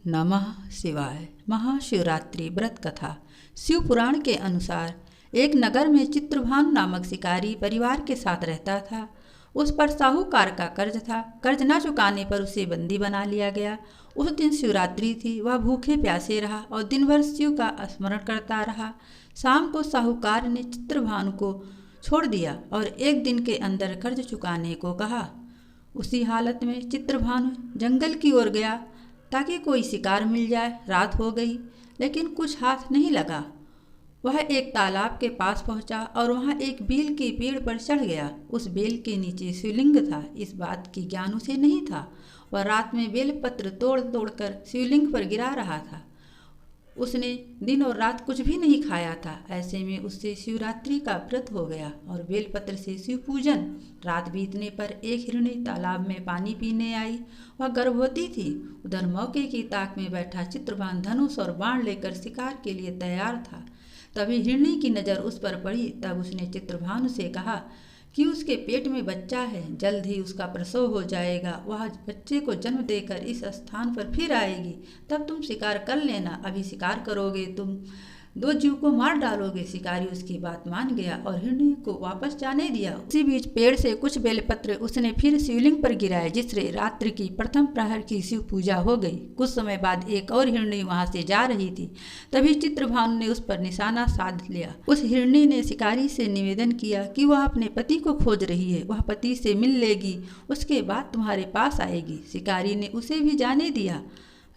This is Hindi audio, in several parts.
नमः शिवाय। महाशिवरात्रि व्रत कथा। शिव पुराण के अनुसार एक नगर में चित्रभानु नामक शिकारी परिवार के साथ रहता था। उस पर साहूकार का कर्ज था। कर्ज न चुकाने पर उसे बंदी बना लिया गया। उस दिन शिवरात्रि थी। वह भूखे प्यासे रहा और दिन भर शिव का स्मरण करता रहा। शाम को साहूकार ने चित्रभानु को छोड़ दिया और एक दिन के अंदर कर्ज चुकाने को कहा। उसी हालत में चित्रभानु जंगल की ओर गया ताकि कोई शिकार मिल जाए। रात हो गई लेकिन कुछ हाथ नहीं लगा। वह एक तालाब के पास पहुंचा और वहां एक बेल के पेड़ पर चढ़ गया। उस बेल के नीचे शिवलिंग था। इस बात की ज्ञान उसे नहीं था। वह रात में बेलपत्र तोड़ तोड़ कर शिवलिंग पर गिरा रहा था। उसने दिन और रात कुछ भी नहीं खाया था। ऐसे में उससे शिवरात्रि का व्रत हो गया और बेलपत्र से शिव पूजन। रात बीतने पर एक हिरणी तालाब में पानी पीने आई। वह गर्भवती थी। उधर मौके की ताक में बैठा चित्रभानु धनुष और बाण लेकर शिकार के लिए तैयार था। तभी हिरणी की नज़र उस पर पड़ी। तब उसने चित्रभानु से कहा कि उसके पेट में बच्चा है, जल्द ही उसका प्रसव हो जाएगा। वह बच्चे को जन्म देकर इस स्थान पर फिर आएगी। तब तुम शिकार कर लेना। अभी शिकार करोगे तुम दो जीव को मार डालोगे। शिकारी उसकी बात मान गया और हिरणी को वापस जाने दिया। उसी बीच पेड़ से कुछ बेलपत्र उसने फिर शिवलिंग पर गिराए, जिससे रात्रि की प्रथम प्रहर की शिव पूजा हो गई। कुछ समय बाद एक और हिरणी वहां से जा रही थी। तभी चित्रभानु ने उस पर निशाना साध लिया। उस हिरणी ने शिकारी से निवेदन किया कि वह अपने पति को खोज रही है। वह पति से मिल लेगी, उसके बाद तुम्हारे पास आएगी। शिकारी ने उसे भी जाने दिया।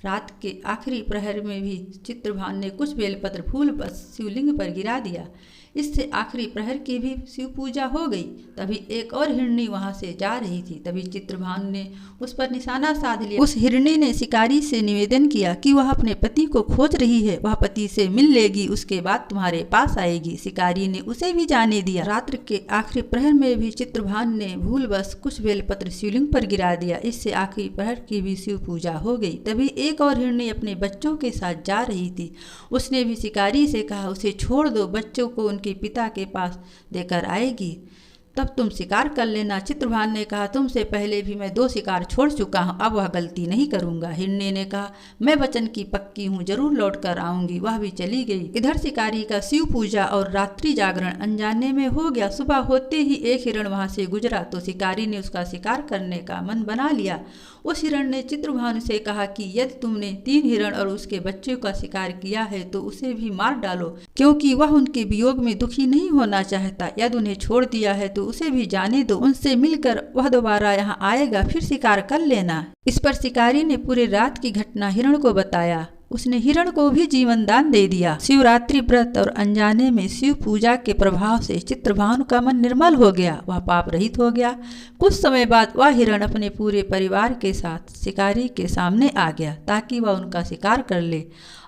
रात के आखिरी प्रहर में भी चित्रभानु ने कुछ बेलपत्र फूल बस शिवलिंग पर गिरा दिया। इससे आखिरी प्रहर की भी शिव पूजा हो गई। तभी एक और हिरणी वहां से जा रही थी। तभी चित्रभानु ने उस पर निशाना साध लिया। उस हिरणी ने शिकारी से निवेदन किया कि वह अपने पति को खोज रही है। वह पति से मिल लेगी, उसके बाद तुम्हारे पास आएगी। शिकारी ने उसे भी जाने दिया। रात्रि के आखिरी प्रहर में भी चित्रभानु ने भूलवश कुछ बेलपत्र शिवलिंग पर गिरा दिया। इससे आखिरी प्रहर की भी शिव पूजा हो गई। तभी एक और हिरणी अपने बच्चों के साथ जा रही थी। उसने भी शिकारी से कहा, उसे छोड़ दो, बच्चों को के पिता के पास देकर आएगी, तब तुम शिकार कर लेना। चित्रभानु ने कहा, तुमसे पहले भी मैं 2 शिकार छोड़ चुका हूँ, अब वह गलती नहीं करूंगा। हिरणी ने कहा, मैं वचन की पक्की हूँ, जरूर लौट कर आऊंगी। वह भी चली गई। इधर शिकारी का शिव पूजा और रात्रि जागरण अनजाने में हो गया। सुबह होते ही एक हिरण वहां से गुजरा तो शिकारी ने उसका शिकार करने का मन बना लिया। उस हिरण ने चित्रभानु से कहा कि यदि तुमने 3 हिरण और उसके बच्चे का शिकार किया है तो उसे भी मार डालो, क्योंकि वह उनके वियोग में दुखी नहीं होना चाहता। यदि उन्हें छोड़ दिया है तो उसे भी जाने दो, उनसे मिलकर वह दोबारा यहाँ आएगा, फिर शिकार कर लेना। इस पर शिकारी ने पूरी रात की घटना हिरण को बताया। उसने हिरण को भी जीवन दान दे दिया। शिवरात्रि व्रत और अनजाने में शिव पूजा के प्रभाव से चित्रभानु का मन निर्मल हो गया। वह पाप रहित हो गया। कुछ समय बाद वह हिरण अपने पूरे परिवार के साथ शिकारी के सामने आ गया ताकि वह उनका शिकार कर ले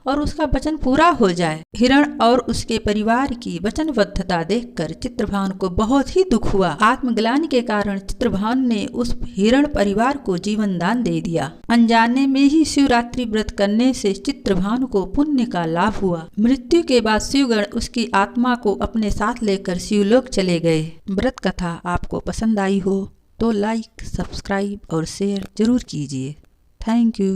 और उसका वचन पूरा हो जाए। हिरण और उसके परिवार की वचनबद्धता देखकर चित्रभानु को बहुत ही दुख हुआ। आत्मग्लानि के कारण चित्रभानु ने उस हिरण परिवार को जीवन दान दे दिया। अनजाने में ही शिवरात्रि व्रत करने से चित्रभानु को पुण्य का लाभ हुआ। मृत्यु के बाद शिवगण उसकी आत्मा को अपने साथ लेकर शिवलोक चले गए। व्रत कथा आपको पसंद आई हो तो लाइक, सब्सक्राइब और शेयर जरूर कीजिए। Thank you.